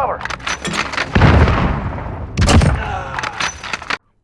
cover.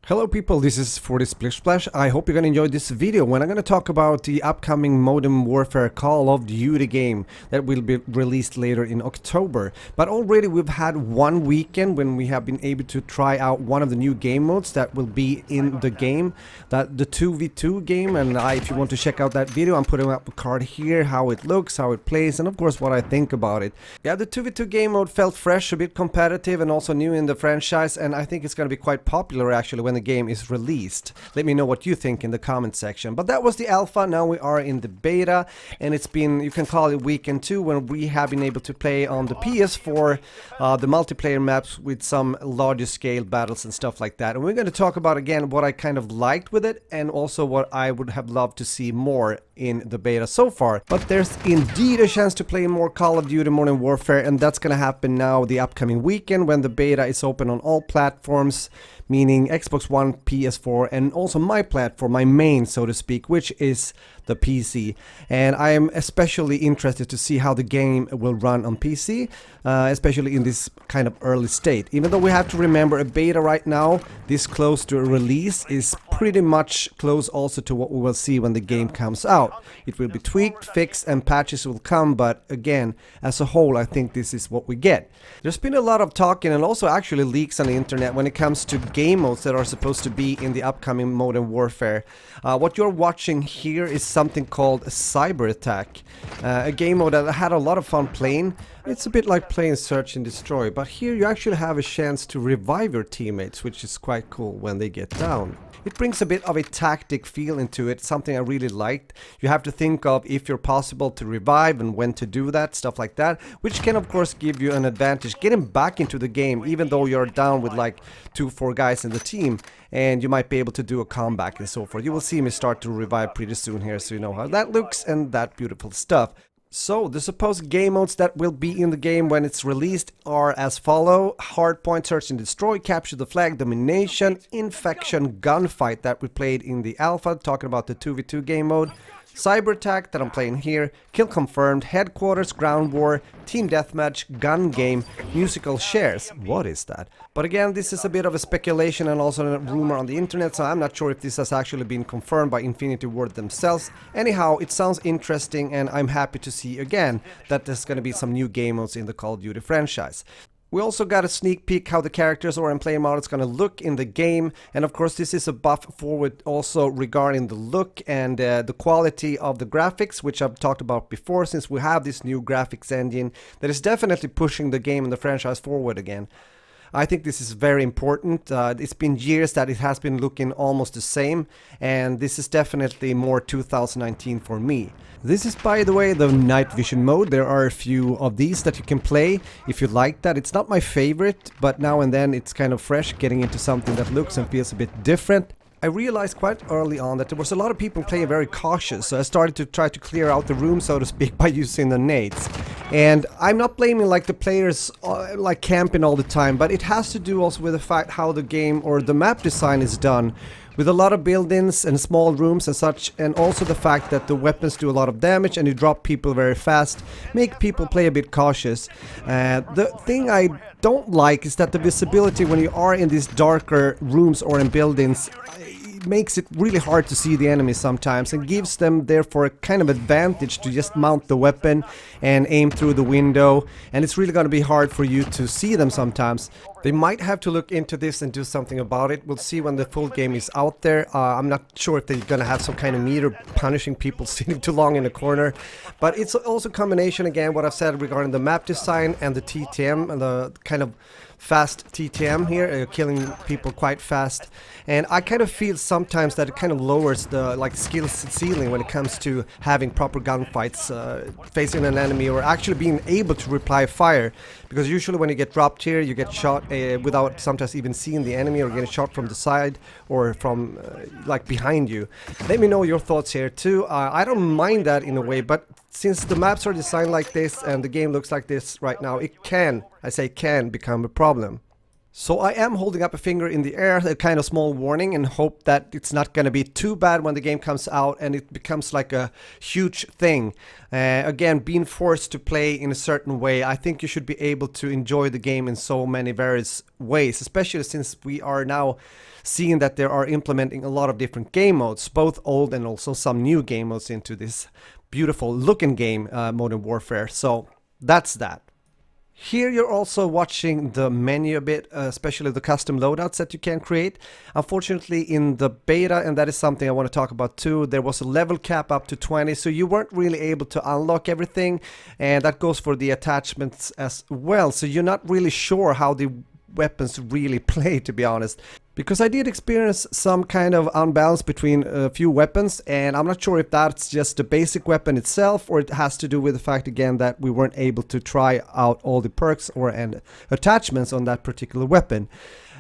Hello people, this is 40 Splish Splash. I hope you're gonna enjoy this video when I'm gonna talk about the upcoming Modern Warfare Call of Duty game that will be released later in October. But already we've had one weekend when we have been able to try out one of the new game modes that will be in the game, that the 2v2 game. And if you want to check out that video, I'm putting up a card here, how it looks, how it plays, and of course what I think about it. Yeah, the 2v2 game mode felt fresh, a bit competitive, and also new in the franchise, and I think it's gonna be quite popular actually when the game is released. Let me know what you think in the comment section. But that was the alpha. Now we are in the beta, and it's been, you can call it weekend 2, when we have been able to play on the PS4 the multiplayer maps with some larger scale battles and stuff like that. And we're going to talk about again what I kind of liked with it, and also what I would have loved to see more in the beta so far. But there's indeed a chance to play more Call of Duty Modern Warfare, and that's gonna happen now the upcoming weekend when the beta is open on all platforms, meaning Xbox One, PS4, and also my platform, my main, so to speak, which is the PC. And I am especially interested to see how the game will run on PC, especially in this kind of early state. Even though we have to remember, a beta right now, this close to a release, is pretty much close also to what we will see when the game comes out. It will be tweaked, fixed, and patches will come, but again, as a whole, I think this is what we get. There's been a lot of talking and also actually leaks on the internet when it comes to game modes that are supposed to be in the upcoming Modern Warfare. What you're watching here is something called a cyber attack, a game mode that I had a lot of fun playing. It's a bit like playing Search and Destroy, but here you actually have a chance to revive your teammates, which is quite cool when they get down. It brings a bit of a tactic feel into it, something I really liked. You have to think of if you're possible to revive and when to do that, stuff like that, which can of course give you an advantage getting back into the game, even though you're down with like 2-4 guys in the team, and you might be able to do a comeback and so forth. You will see me start to revive pretty soon here, so you know how that looks and that beautiful stuff. So, the supposed game modes that will be in the game when it's released are as follow: Hardpoint, Search and Destroy, Capture the Flag, Domination, Infection, Gunfight that we played in the alpha, talking about the 2v2 game mode, Cyber Attack that I'm playing here, Kill Confirmed, Headquarters, Ground War, Team Deathmatch, Gun Game, Musical Shares. What is that? But again, this is a bit of a speculation and also a rumor on the internet, so I'm not sure if this has actually been confirmed by Infinity Ward themselves. Anyhow, it sounds interesting, and I'm happy to see again that there's gonna be some new game modes in the Call of Duty franchise. We also got a sneak peek how the characters or player model is going to look in the game, and of course this is a buff forward also regarding the look and the quality of the graphics, which I've talked about before, since we have this new graphics engine that is definitely pushing the game and the franchise forward again. I think this is very important. It's been years that it has been looking almost the same, and this is definitely more 2019 for me. This is, by the way, the night vision mode. There are a few of these that you can play if you like that. It's not my favorite, but now and then it's kind of fresh, getting into something that looks and feels a bit different. I realized quite early on that there was a lot of people playing very cautious, so I started to try to clear out the room, so to speak, by using the nades. And I'm not blaming like the players like camping all the time, but it has to do also with the fact how the game or the map design is done, with a lot of buildings and small rooms and such, and also the fact that the weapons do a lot of damage and you drop people very fast, make people play a bit cautious. The thing I don't like is that the visibility when you are in these darker rooms or in buildings makes it really hard to see the enemies sometimes, and gives them therefore a kind of advantage to just mount the weapon and aim through the window, and it's really going to be hard for you to see them sometimes. They might have to look into this and do something about it. We'll see when the full game is out there. I'm not sure if they're going to have some kind of meter punishing people sitting too long in a corner, but it's also a combination, again, what I've said regarding the map design and the TTM and the kind of fast TTM here, killing people quite fast. And I kind of feel sometimes that it kind of lowers the skill ceiling when it comes to having proper gunfights, facing an enemy or actually being able to reply fire, because usually when you get dropped here you get shot without sometimes even seeing the enemy, or getting shot from the side or from behind you. Let me know your thoughts here too. I don't mind that in a way, but since the maps are designed like this and the game looks like this right now, it can, I say can, become a problem. So I am holding up a finger in the air, a kind of small warning, and hope that it's not going to be too bad when the game comes out and it becomes like a huge thing. Again, being forced to play in a certain way, I think you should be able to enjoy the game in so many various ways, especially since we are now seeing that they are implementing a lot of different game modes, both old and also some new game modes into this beautiful looking game, Modern Warfare. So that's that. Here you're also watching the menu a bit, especially the custom loadouts that you can create. Unfortunately, in the beta, and that is something I want to talk about too, there was a level cap up to 20, so you weren't really able to unlock everything, and that goes for the attachments as well. So you're not really sure how the weapons really play, to be honest. Because I did experience some kind of unbalance between a few weapons, and I'm not sure if that's just the basic weapon itself or it has to do with the fact again that we weren't able to try out all the perks and attachments on that particular weapon.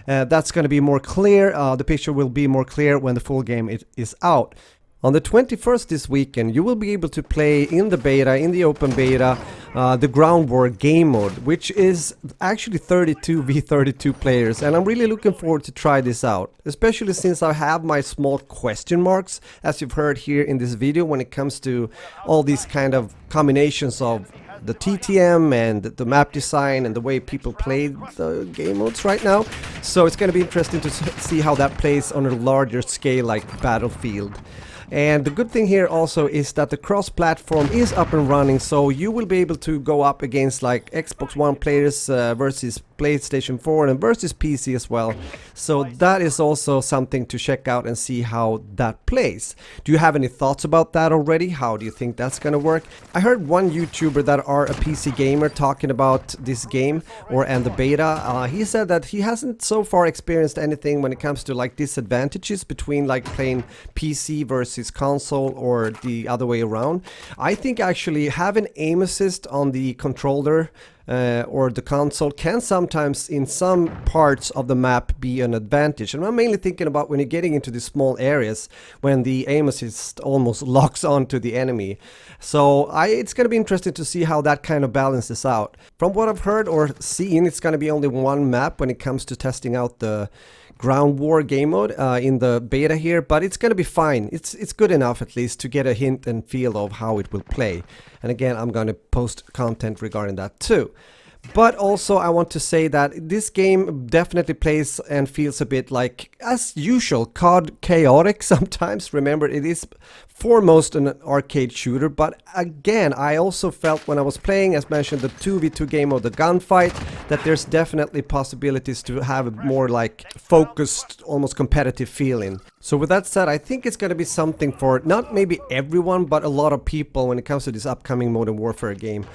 That's going to be more clear. The picture will be more clear when the full game is out. On the 21st this weekend, you will be able to play in the beta, in the open beta, the Ground War game mode, which is actually 32v32 players, and I'm really looking forward to try this out, especially since I have my small question marks, as you've heard here in this video, when it comes to all these kind of combinations of the TTM and the map design and the way people play the game modes right now. So it's going to be interesting to see how that plays on a larger scale like Battlefield. And the good thing here also is that the cross-platform is up and running, so you will be able to go up against like Xbox One players versus PlayStation 4 and versus PC as well. So that is also something to check out and see how that plays. Do you have any thoughts about that already? How do you think that's gonna work? I heard one YouTuber that are a PC gamer talking about this game and the beta. He said that he hasn't so far experienced anything when it comes to like disadvantages between like playing PC versus console or the other way around. I think actually having aim assist on the controller or the console can sometimes in some parts of the map be an advantage, and I'm mainly thinking about when you're getting into these small areas when the aim assist almost locks onto the enemy. So it's going to be interesting to see how that kind of balances out. From what I've heard or seen, it's going to be only one map when it comes to testing out the Ground War game mode in the beta here, but it's gonna be fine. It's good enough at least to get a hint and feel of how it will play. And again, I'm gonna post content regarding that too. But also I want to say that this game definitely plays and feels a bit like, as usual, COD chaotic sometimes. Remember, it is foremost an arcade shooter, but again, I also felt when I was playing, as mentioned, the 2v2 game of the gunfight, that there's definitely possibilities to have a more like focused, almost competitive feeling. So with that said, I think it's going to be something for not maybe everyone, but a lot of people when it comes to this upcoming Modern Warfare game.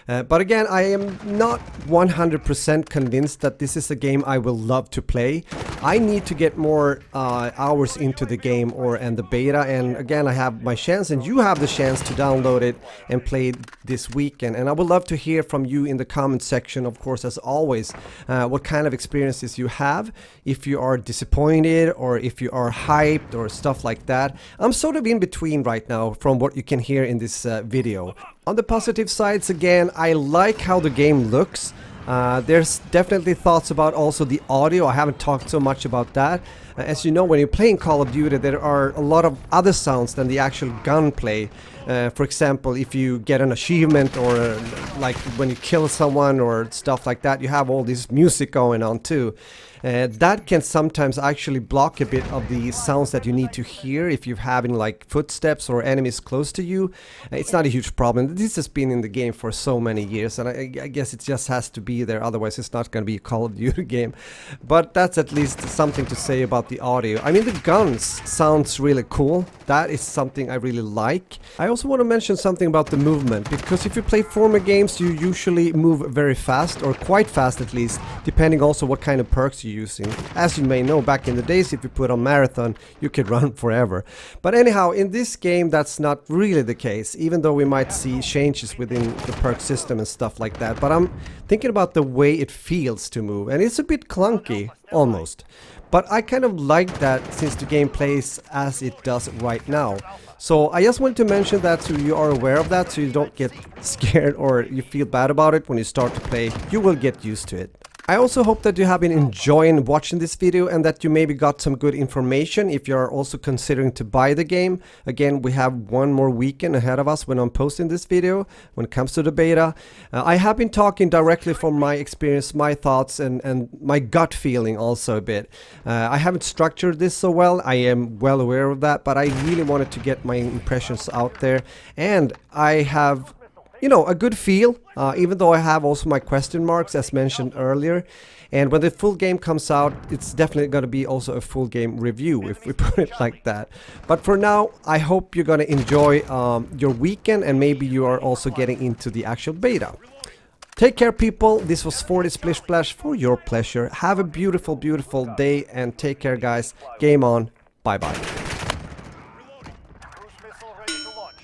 But again, I am not 100% convinced that this is a game I will love to play. I need to get more hours into the game and the beta, and again I have my chance and you have the chance to download it and play it this weekend. And I would love to hear from you in the comment section, of course, as always, what kind of experiences you have, if you are disappointed or if you are hyped or stuff like that. I'm sort of in between right now from what you can hear in this video. On the positive sides, again, I like how the game looks. There's definitely thoughts about also the audio. I haven't talked so much about that. As you know, when you're playing Call of Duty, there are a lot of other sounds than the actual gunplay. For example, if you get an achievement or like when you kill someone or stuff like that, you have all this music going on too. That can sometimes actually block a bit of the sounds that you need to hear if you're having like footsteps or enemies close to you. It's not a huge problem. This has been in the game for so many years, and I guess it just has to be there, otherwise it's not going to be a Call of Duty game. But that's at least something to say about the audio. I mean, the guns sounds really cool. That is something I really like. I also want to mention something about the movement, because if you play former games, you usually move very fast, or quite fast at least, depending also what kind of perks you using. As you may know, back in the days, if you put on marathon, you could run forever. But anyhow, in this game, that's not really the case, even though we might see changes within the perk system and stuff like that. But I'm thinking about the way it feels to move, and it's a bit clunky, almost. But I kind of like that since the game plays as it does right now. So I just wanted to mention that so you are aware of that, so you don't get scared or you feel bad about it when you start to play. You will get used to it. I also hope that you have been enjoying watching this video and that you maybe got some good information if you are also considering to buy the game. Again, we have one more weekend ahead of us when I'm posting this video when it comes to the beta. I have been talking directly from my experience, my thoughts and my gut feeling also a bit. I haven't structured this so well, I am well aware of that, but I really wanted to get my impressions out there, and I have, you know, a good feel, even though I have also my question marks as mentioned earlier. And when the full game comes out, it's definitely going to be also a full game review, if we put it like that. But for now, I hope you're going to enjoy your weekend, and maybe you are also getting into the actual beta. Take care, people. This was 40 Splish Splash for your pleasure. Have a beautiful, beautiful day, and take care, guys. Game on. Bye-bye. Cruise missile ready to launch.